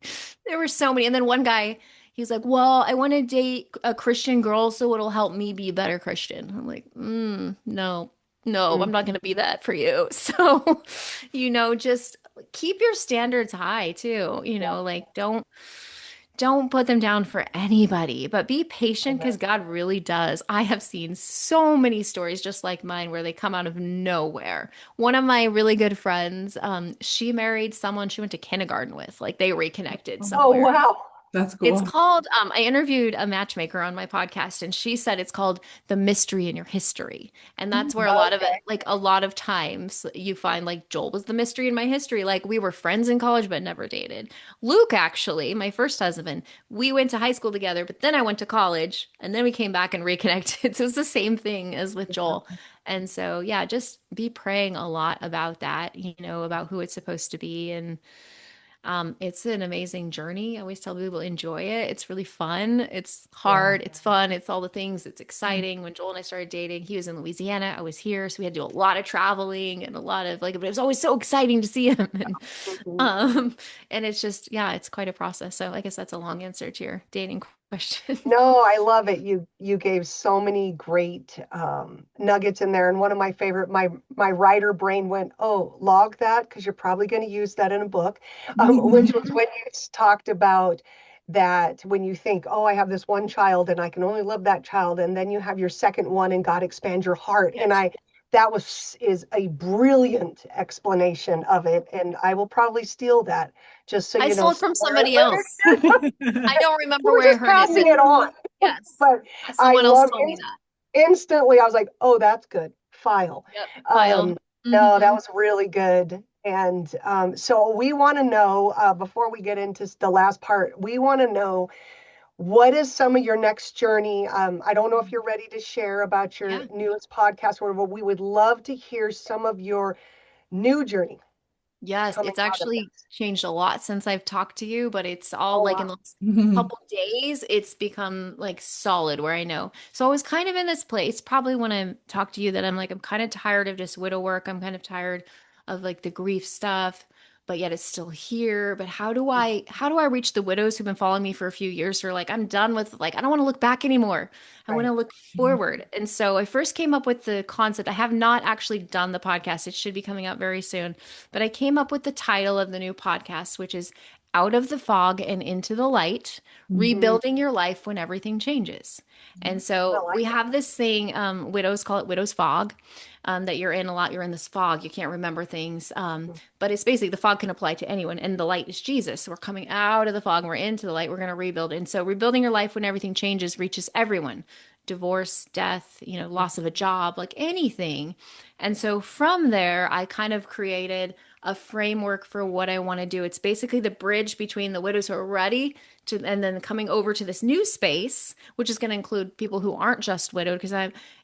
there were so many. And then one guy, He's like, well, I want to date a Christian girl so it'll help me be a better Christian. I'm like, no, no, I'm not Mhm. going to be that for you. So, just keep your standards high too. Yeah. Like don't put them down for anybody, but be patient because Amen. God really does. I have seen so many stories just like mine where they come out of nowhere. One of my really good friends, she married someone she went to kindergarten with, like they reconnected Oh, Oh, somewhere. wow. that's It's cool. called, I interviewed a matchmaker on my podcast, and she said it's called The Mystery in Your History. And that's where a lot of it, Okay. like a lot of times you find like Joel was the mystery in my history. Like we were friends in college, but never dated. Luke, actually, my first husband, we went to high school together, but then I went to college and then we came back and reconnected. So it's the same thing as with Joel. And so, yeah, just be praying a lot about that, about who it's supposed to be. And it's an amazing journey. I always tell people enjoy it. It's really fun. It's Yeah. hard. It's fun. It's all the things. It's exciting. When Joel and I started dating, he was in Louisiana. I was here. So we had to do a lot of traveling and a lot of like, but it was always so exciting to see him. And, Mhm. um, and it's just, yeah, it's quite a process. So I guess that's a long answer to your dating question. No, I love it. You gave so many great nuggets in there, and one of my favorite, my writer brain went, "Oh, log that because you're probably going to use that in a book," which was when you talked about that when you think, "Oh, I have this one child and I can only love that child," and then you have your second one and God expands your heart, and Yes. that was is a brilliant explanation of it, and I will probably steal that just so I you know stole it from somewhere I somebody learned else. I don't you remember were where I just heard it, passing it on. yes, But I someone else love told me that. instantly. I was like, oh, that's good. File. Yep. Um, File. no, that Hmm. was really good. And so we want to know before we get into the last part, we want to know what is some of your next journey. I don't know if you're ready to share about your Yeah. newest podcast, or but we would love to hear some of your new journey Yes, coming it's out of actually this. changed a lot since I've talked to you, but it's all Oh like in wow. the last couple days, it's become like solid where I know. So I was kind of in this place probably when I talked to you that I'm like, I'm kind of tired of just widow work. I'm kind of tired of like the grief stuff, but yet it's still here. But how do I reach the widows who've been following me for a few years who are like, I'm done with like, I don't want to look back anymore. I want Right. to look forward. And so I first came up with the concept. I have not actually done the podcast. It should be coming out very soon, but I came up with the title of the new podcast, which is Out of the Fog and Into the Light, Mm, Rebuilding Your Life When Everything Changes. And I so like we it. have this saying, widows call it widow's fog, that you're in a lot, you're in this fog, you can't remember things. But it's basically the fog can apply to anyone, and the light is Jesus. So we're coming out of the fog, and we're into the light, we're going to rebuild. And so rebuilding your life when everything changes reaches everyone. Divorce, death, loss of a job, like anything. And so from there, I kind of created a framework for what I want to do. It's basically the bridge between the widows who are ready to, and then coming over to this new space, which is going to include people who aren't just widowed. Because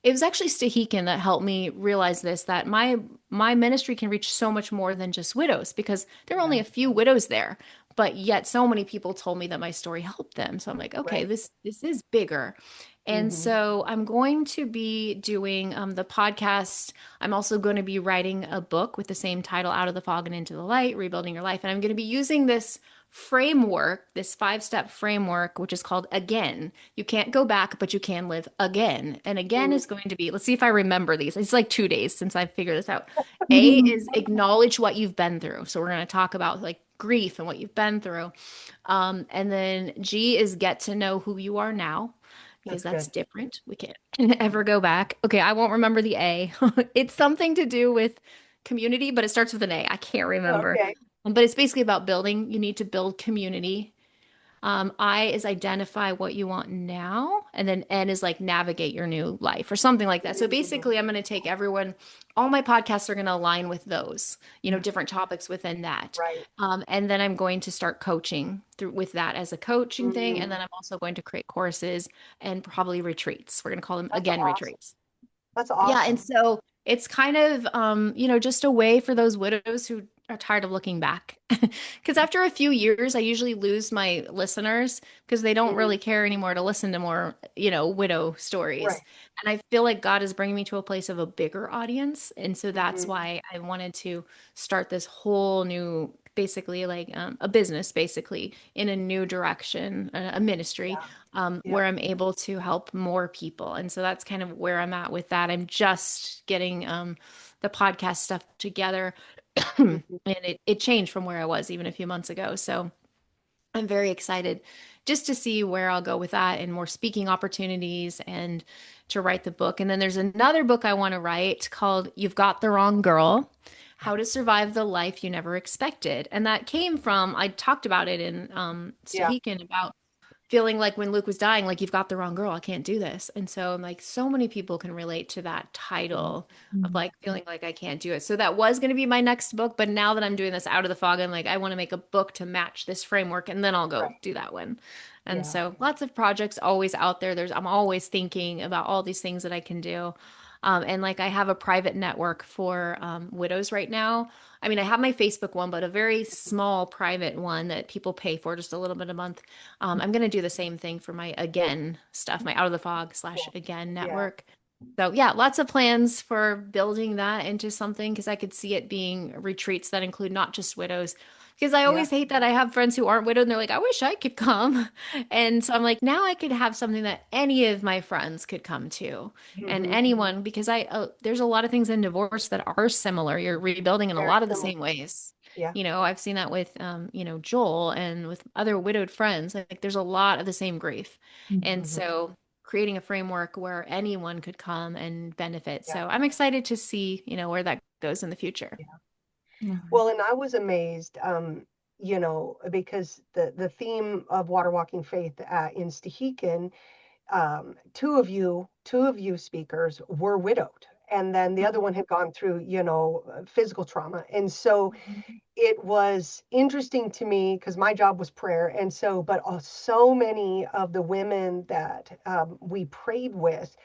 it was actually Stahikin that helped me realize this, that my ministry can reach so much more than just widows because there are only Yeah. a few widows there. But yet, so many people told me that my story helped them. So I'm like, okay, Right. this is bigger. And Hmm. so I'm going to be doing the podcast. I'm also going to be writing a book with the same title, Out of the Fog and Into the Light, Rebuilding Your Life. And I'm going to be using this framework, this 5-step framework, which is called Again. You can't go back, but you can live again. And again is going to be, let's see if I remember these. It's like 2 days since I figured this out. A is acknowledge what you've been through. So we're going to talk about like grief and what you've been through. And then G is get to know who you are now because That's that's good. different. We can't ever go back. Okay, I won't remember the A. It's something to do with community, but it starts with an A. I can't remember. Okay. But it's basically about building. You need to build community. I is identify what you want now, and then N is like navigate your new life or something like that. So Mhm. basically, I'm going to take everyone, all my podcasts are going to align with those, different topics within that. Right. And then I'm going to start coaching through with that as a coaching thing. And Mm, then I'm also going to create courses and probably retreats. We're going to call them that's again awesome. retreats. That's Yeah, and awesome. so it's kind of just a way for those widows who are tired of looking back. Because after a few years, I usually lose my listeners because they don't Mm, really care anymore to listen to more, widow right. stories. And I feel like God is bringing me to a place of a bigger audience. And so that's Hmm. why I wanted to start this whole new basically like a business, basically in a new direction, a ministry, Yeah. Yeah. where I'm able to help more people. And so that's kind of where I'm at with that. I'm just getting the podcast stuff together, and Mhm. it changed from where I was even a few months ago. So I'm very excited just to see where I'll go with that and more speaking opportunities and to write the book. And then there's another book I want to write called You've Got the Wrong Girl: How to Survive the Life You Never Expected. And that came from, I talked about it in Yeah. Stehekin, about feeling like when Luke was dying, like, you've got the wrong girl. I can't do this. And so I'm like, so many people can relate to that title of Mhm. like feeling like I can't do it. So that was going to be my next book. But now that I'm doing this Out of the Fog, I'm like, I want to make a book to match this framework, and then I'll go Right. do that one. And Yeah. so lots of projects always out there. I'm always thinking about all these things that I can do. And like I have a private network for widows right now. I mean, I have my Facebook one, but a very small private one that people pay for just a little bit a month. I'm going to do the same thing for my Again stuff, my Out of the Fog / Cool. Again Yeah. network. So yeah, lots of plans for building that into something, because I could see it being retreats that include not just widows. Because I Yeah. always hate that I have friends who aren't widowed and they're like, I wish I could come. And so I'm like, now I could have something that any of my friends could come to, and Hmm. anyone, because there's a lot of things in divorce that are similar. You're rebuilding in a Very lot of the similar. same ways. Yeah. I've seen that with Joel and with other widowed friends. Like there's a lot of the same grief. And Hmm. so creating a framework where anyone could come and benefit. Yeah. So I'm excited to see, where that goes in the future. Yeah. Mhm. Well, and I was amazed, because the theme of Water Walking Faith in Stehekin, two of you speakers were widowed, and then the other one had gone through, physical trauma. And so it was interesting to me because my job was prayer. And so, but so many of the women that we prayed with,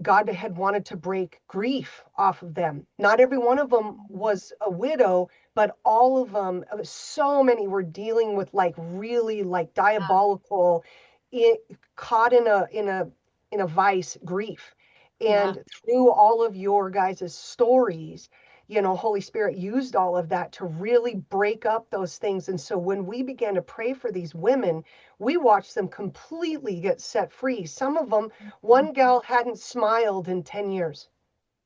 God had wanted to break grief off of them. Not every one of them was a widow, but all of them, so many were dealing with like really like diabolical, i- caught in a vice grief. Yeah. And through all of your guys' stories, Holy Spirit used all of that to really break up those things. And so when we began to pray for these women, we watched them completely get set free. Some of them, one gal hadn't smiled in 10 years.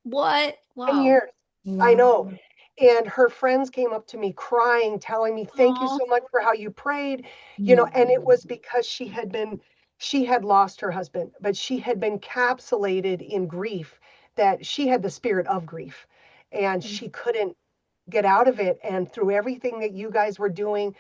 What? 10 Wow. years. I Wow. know. And her friends came up to me crying, telling me, thank you Oh, so much for how you prayed. And it Mhm. was because she had lost her husband, but she had been capsulated in grief, that she had the spirit of grief, and she couldn't get out of it. And through everything that you guys were doing,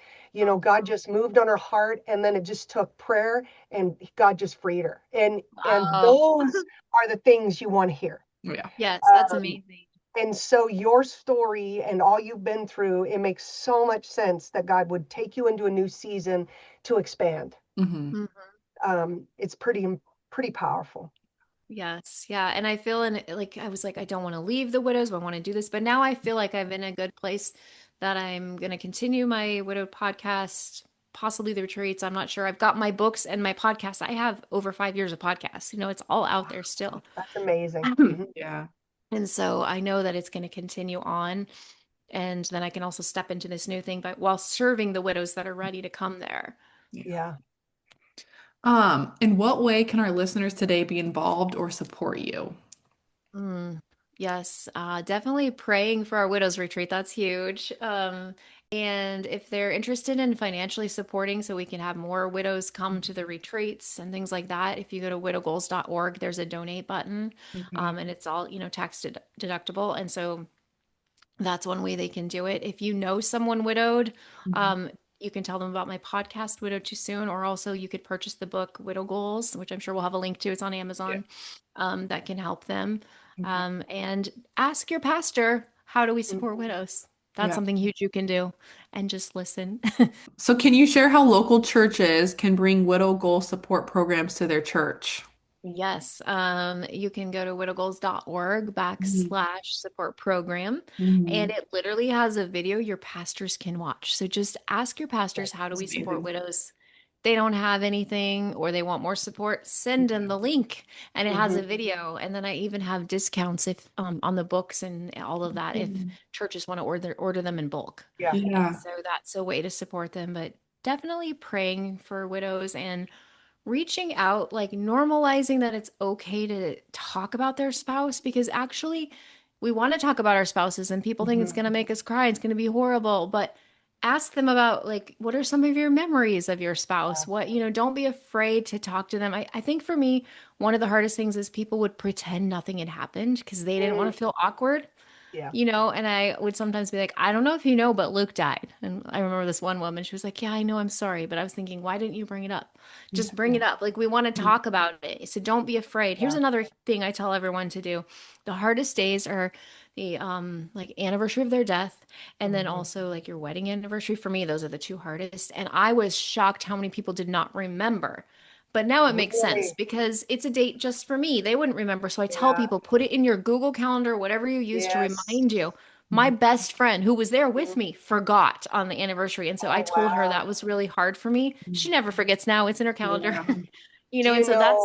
God just moved on her heart, and then it just took prayer, and God just freed her. And wow. those are the things you want to hear. Yeah. Yes, that's Um, amazing. and so your story and all you've been through, it makes so much sense that God would take you into a new season to expand. Hmm. Mhm. It's pretty powerful. Yes, yeah. And I feel like I was like, I don't want to leave the widows, but I want to do this. But now I feel like I'm in a good place that I'm going to continue my widowed podcast, possibly the retreats. I'm not sure. I've got my books and my podcast. I have over 5 years of podcasts. It's all out there still. That's amazing. Hmm. Yeah. And so I know that it's going to continue on. And then I can also step into this new thing, but while serving the widows that are ready to come there. Yeah. Yeah. In what way can our listeners today be involved or support you? Mm, yes, definitely praying for our widows retreat. That's huge. And if they're interested in financially supporting so we can have more widows come to the retreats and things like that, if you go to widowgoals.org, there's a donate button, Okay. and it's all, deductible. And so that's one way they can do it. If you know someone widowed, Mhm. um, you can tell them about my podcast, Widowed Too Soon, or also you could purchase the book Widow Goals, which I'm sure we'll have a link to. It's on Yeah. Amazon. That can help them. Okay. And ask your pastor, how do we support Mhm. widows? That's Yeah. something huge you can do, and just listen. So, can you share how local churches can bring widow goal support programs to their church? Yes, you can go to widowgoals.org Mhm. /support program, and Mhm. it literally has a video your pastors can watch. So just ask your pastors, Yes. how do That's we support amazing. widows? they don't have anything or they want more support, send them the link and it has a Hmm. video. And then I even have discounts if on the books and all of that if Mm. churches want to order them in bulk. Yeah. And Yeah. so that's a way to support them, but definitely praying for widows and reaching out, like normalizing that it's okay to talk about their spouse because actually we want to talk about our spouses and people think it's Hmm. going to make us cry, it's going to be horrible, but ask them about like what are some of your memories of your spouse? What, don't be afraid to talk to them. I think for me, one of the hardest things is people would pretend nothing had happened because they didn't want Mm. to feel awkward. Yeah. And I would sometimes be like, I don't know if you know, but Luke died. And I remember this one woman, she was like, yeah, I know, I'm sorry. But I was thinking, why didn't you bring it up? Just bring Yeah. it up. Like, we want to talk about it. So don't be afraid. Here's Yeah. another thing I tell everyone to do. The hardest days are the like anniversary of their death and then Hmm. also like your wedding anniversary. For me, those are the two hardest. And I was shocked how many people did not remember. But now it makes sense Really? because it's a date just for me. They wouldn't remember. So I tell Yeah. people, put it in your Google Calendar, whatever you use to Yes. remind you. My Mhm. best friend who was there with Mhm. me forgot on the anniversary. And so I Oh, told her wow. that was really hard for me. She never forgets now. It's in her calendar. Yeah. Do And you so know, that's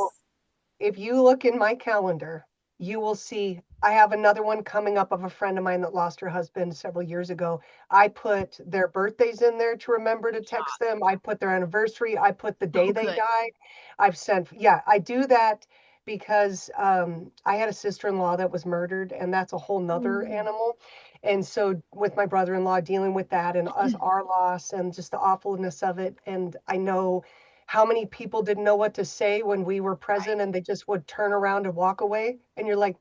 if you look in my calendar, you will see I have another one coming up of a friend of mine that lost her husband several years ago. I put their birthdays in there to remember to good job. text them. I put their anniversary. I put the day Oh, they good. died. Yeah, I do that because I had a sister-in-law that was murdered, and that's a whole nother Mm. animal. And so with my brother-in-law dealing with that and us, our loss and just the awfulness of it. And I know how many people didn't know what to say when we were present Right. and they just would turn around and walk away. And you're like,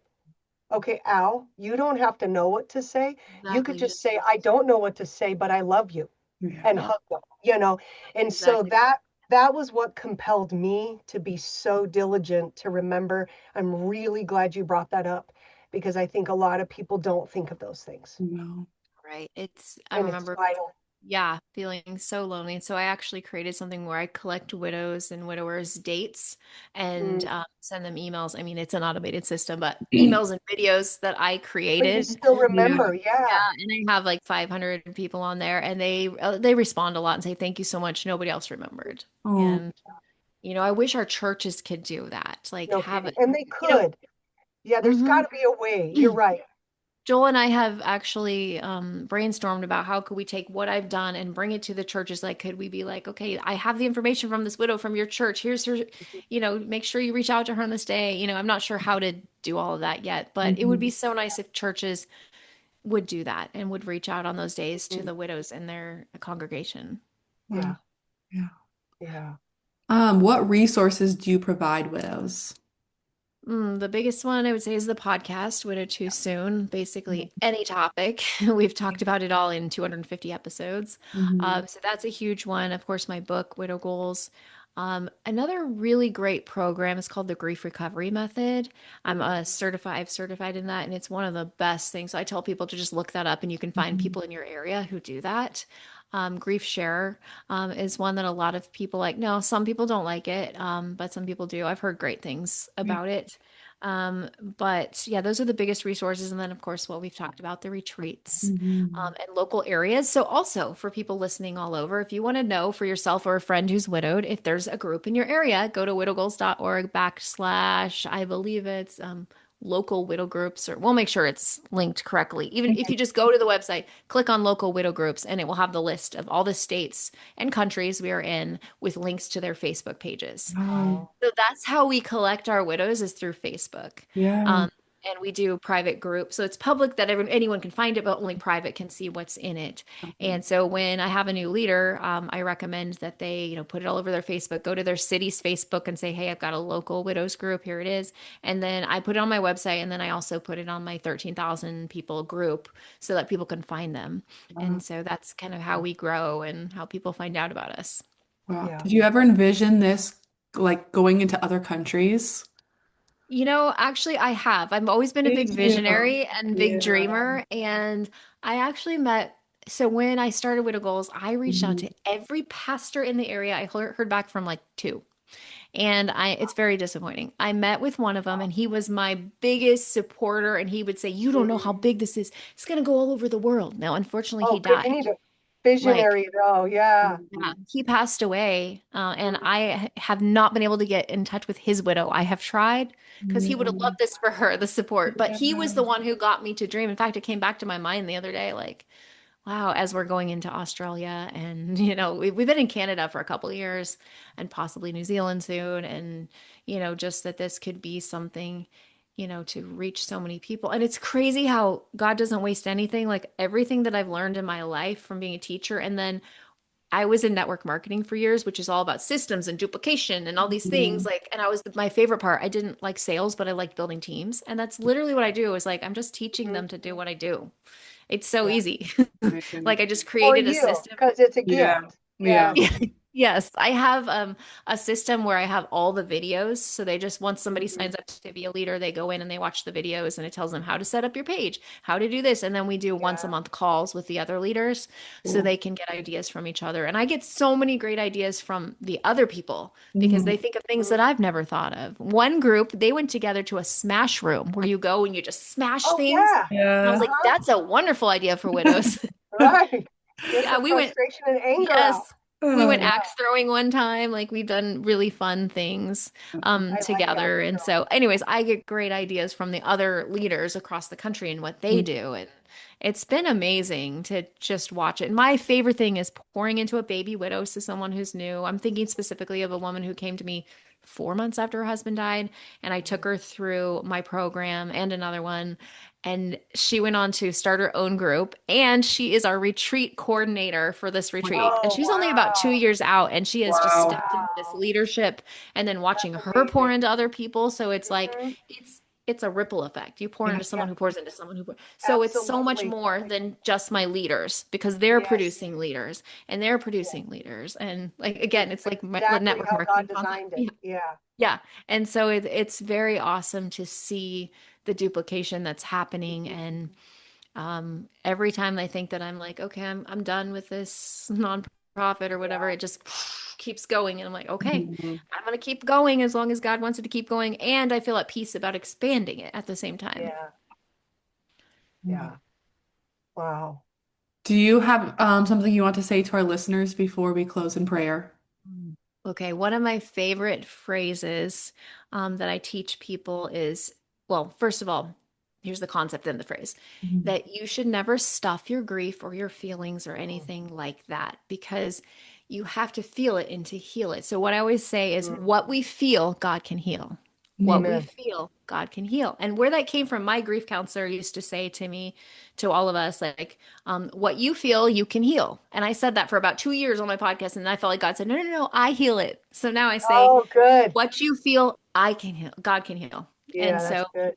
okay, Al, you don't have to know what to say. You could Exactly. just Just, say, I don't know what to say, but I love you Yeah. and yep, hug them. And so exactly. that was what compelled me to be so diligent to remember. I'm really glad you brought that up because I think a lot of people don't think of those things. No. Right. I And it's remember, vital. yeah, feeling so lonely. And so I actually created something where I collect widows and widowers' dates and Mm. send them emails. I mean, it's an automated system, but emails and videos that I But you created. still Yeah. remember, yeah. Yeah, and I have like 500 people on there, and they respond a lot and say thank you so much. Nobody else remembered, Oh. and I wish our churches could do that. Like No have kidding. it, And they you know. could. Yeah, there's got hmm to be a way. You're right. Joel and I have actually brainstormed about how could we take what I've done and bring it to the churches. Like, could we be like, okay, I have the information from this widow from your church. Here's her, make sure you reach out to her on this day. I'm not sure how to do all of that yet, but it would be Mhm. so nice if churches would do that and would reach out on those days to Mhm. the widows in their congregation. Wow. Yeah. Yeah. Yeah. What resources do you provide widows? The biggest one I would say is the podcast, Widow Too Soon. Basically, any topic. We've talked about it all in 250 episodes. Mm-hmm. So that's a huge one. Of course, my book, Widow Goals. Another really great program is called the Grief Recovery Method. Mm. I've certified in that, and it's one of the best things. So I tell people to just look that up, and you can find Mm-hmm. people in your area who do that. Grief Share is one that a lot of people like. No, some people don't like it, but some people do. I've heard great things Yeah. about it. But yeah, those are the biggest resources. And then, of course, what we've talked about, the retreats Mm-hmm. and local areas. So, also for people listening all over, if you want to know for yourself or a friend who's widowed, if there's a group in your area, go to widowgoals.org / I believe it's local widow groups, or we'll make sure it's linked correctly. Even if you just go to the website, click on local widow groups, and it will have the list of all the states and countries we are in with links to their Facebook pages. Wow. Wow. So that's how we collect our widows is through Facebook. Yeah. Um, and we do private groups. So it's public that anyone can find it, but only private can see what's in it. Okay. And so when I have a new leader, I recommend that they, put it all over their Facebook, go to their city's Facebook and say, hey, I've got a local widows group. Here it is. And then I put it on my website. And then I also put it on my 13,000 people group so that people can find them. Wow. And so that's kind of how we grow and how people find out about us. Wow. Yeah. Did you ever envision this like going into other countries? Actually, I have. I've always been a Did big you? visionary and big Yeah. dreamer. And I actually so when I started Widow Goals, I reached out Mhm. to every pastor in the area. I heard back from like two. And it's very disappointing. I met with one of them and he was my biggest supporter. And he would say, you don't know Mhm. how big this is. It's going to go all over the world. Now, unfortunately, Oh, he good. You died. need to. Like, Visionary though. Yeah. yeah, he passed away, and I have not been able to get in touch with his widow. I have tried because he would have loved this for her, the support, but he was the one who got me to dream. In fact, it came back to my mind the other day, like, wow, as we're going into Australia, and we've been in Canada for a couple of years and possibly New Zealand soon, and just that this could be something, to reach so many people. And it's crazy how God doesn't waste anything. Like everything that I've learned in my life from being a teacher, and then I was in network marketing for years, which is all about systems and duplication and all these things. Like, and my favorite part, I didn't like sales, but I liked building teams. And that's literally what I do is like, I'm just teaching Mhm. them to do what I do. It's so Yeah. easy. Like I just For created a you, system. because it's a Yeah. gift. Yeah. Yes. Yes, I have a system where I have all the videos. So they just, once somebody Mhm. signs up to be a leader, they go in and they watch the videos and it tells them how to set up your page, how to do this. And then we do once a Yeah. month calls with the other leaders so they can get ideas from each other. And I get so many great ideas from the other people because they Mhm. think of things Mhm. that I've never thought of. One group, they went together to a smash room where you go and you just smash Oh things. yeah. And I was Yeah. like, Uh-huh. that's a wonderful idea for widows. Right. Get Yeah, the we went. frustration and anger out. Yes. We went Oh. Yeah. axe throwing one time. Like we've done really fun things I like that, together. And Michelle. so anyways, I get great ideas from the other leaders across the country and what they do. And it's been amazing to just watch it. And my favorite thing is pouring into a baby widow to someone who's new. I'm thinking specifically of a woman who came to me 4 months after her husband died, and I took her through my program and another one. And she went on to start her own group, and she is our retreat coordinator for this retreat. And Oh she's only about wow. 2 years out, and she has just Wow. stepped into this Wow. leadership and then watching That's her pour amazing. into other people. So it's like Mhm. it's a ripple effect. You pour Yeah. into Yeah, someone who pours into someone who so it's so much absolutely. more than just my leaders because they're Yes. producing leaders and they're Yeah. producing leaders. And like again, It's it's like exactly network how God marketing concept. designed it. Yeah. Yeah. And so it's very awesome to see the duplication that's happening. Mhm. And every time I think that I'm like, okay, I'm done with this nonprofit or whatever, Yeah. it just keeps going. And I'm like, okay, Mhm. I'm going to keep going as long as God wants it to keep going. And I feel at peace about expanding it at the same time. Yeah. Yeah. Wow. Do you have something you want to say to our listeners before we close in prayer? Mm. Okay, one of my favorite phrases that I teach people is, well, first of all, here's the concept in the phrase Mhm. that you should never stuff your grief or your feelings or Mhm. anything like that because you have to feel it and to heal it. So, what I always say is, Mhm. what we feel, God can heal. What we Amen. feel, God can heal. And where that came from, my grief counselor used to say to me, to all of us, like, what you feel, you can heal. And I said that for about 2 years on my podcast. And I felt like God said, no, no, no, I heal it. So now I say, Oh, good. what you feel, I can heal. God can heal. And Yeah, that's so good.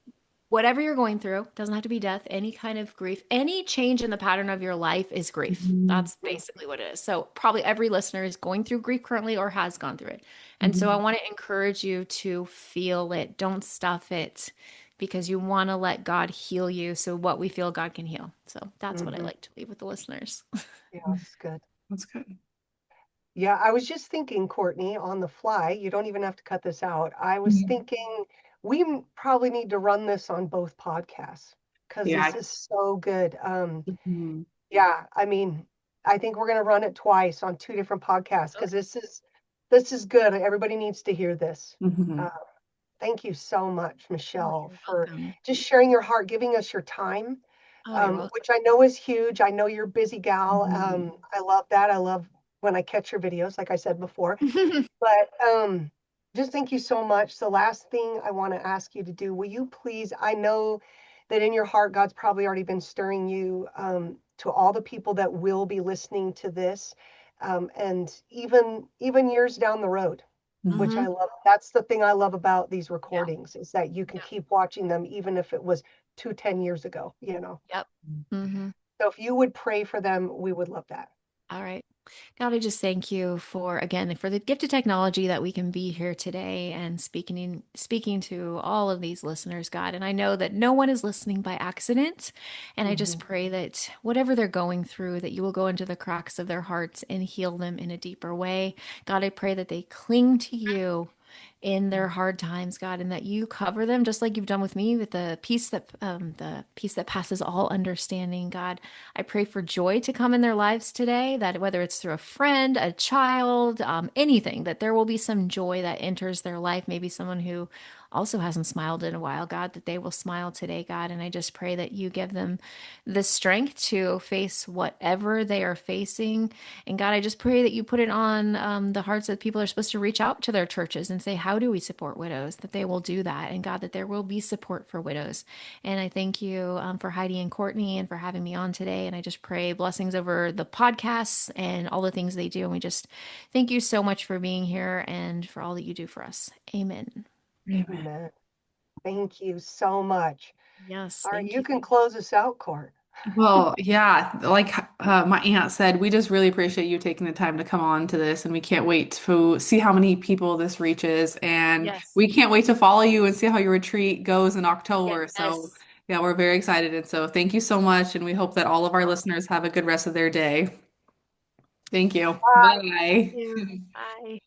whatever you're going through, doesn't have to be death, any kind of grief, any change in the pattern of your life is grief. Mhm. That's basically what it is. So probably every listener is going through grief currently or has gone through it. And so I Mhm. want to encourage you to feel it. Don't stuff it because you want to let God heal you. So what we feel, God can heal. So that's what I Hmm. like to leave with the listeners. Yeah, that's good. That's good. Yeah, I was just thinking, Courtney, on the fly, you don't even have to cut this out. I was Mhm. thinking probably need to run this on both podcasts because this Yeah. is so good. Mhm. Yeah, I mean, I think we're gonna run it twice on two different podcasts because Okay. this is good. Everybody needs to hear this. Uh, Mhm. thank you so much, Oh, Michelle, you're for welcome. just sharing your heart, giving us your time, Oh, you're welcome. which I know is huge. I know you're a busy gal. Mhm. I love that. I love when I catch your videos, like I said before. But just thank you so much. The last thing I want to ask you to do, will you please? I know that in your heart, God's probably already been stirring you to all the people that will be listening to this, and even years down the road, which Hmm. I love. That's the thing I love about these Yeah. recordings is that you can Yeah. keep watching them, even if it was 10 years ago. Yep. Hmm. So if you would pray for them, we would love that. All right. God, I just thank you for again for the gift of technology that we can be here today and speaking to all of these listeners, God. And I know that no one is listening by accident. And I just Mhm. pray that whatever they're going through, that you will go into the cracks of their hearts and heal them in a deeper way. God, I pray that they cling to you in their hard times, God, and that you cover them just like you've done with me with the peace that passes all understanding, God. I pray for joy to come in their lives today, that whether it's through a friend, a child, anything, that there will be some joy that enters their life. Maybe someone who also hasn't smiled in a while, God, that they will smile today, God. And I just pray that you give them the strength to face whatever they are facing. And God, I just pray that you put it on the hearts that people are supposed to reach out to their churches and say, how do we support widows? That they will do that. And God, that there will be support for widows. And I thank you for Heidi and Courtney and for having me on today. And I just pray blessings over the podcasts and all the things they do. And we just thank you so much for being here and for all that you do for us. Amen. Amen. Amen. Thank you so much. Yes, All right, thank you you. can close us out, Court. Well, yeah, like my aunt said, we just really appreciate you taking the time to come on to this, and we can't wait to see how many people this reaches, and Yes. we can't wait to follow you and see how your retreat goes in October. So, Yes. yeah, we're very excited, and so thank you so much, and we hope that all of our listeners have a good rest of their day. Thank you. Bye. Thank Bye. you. Bye.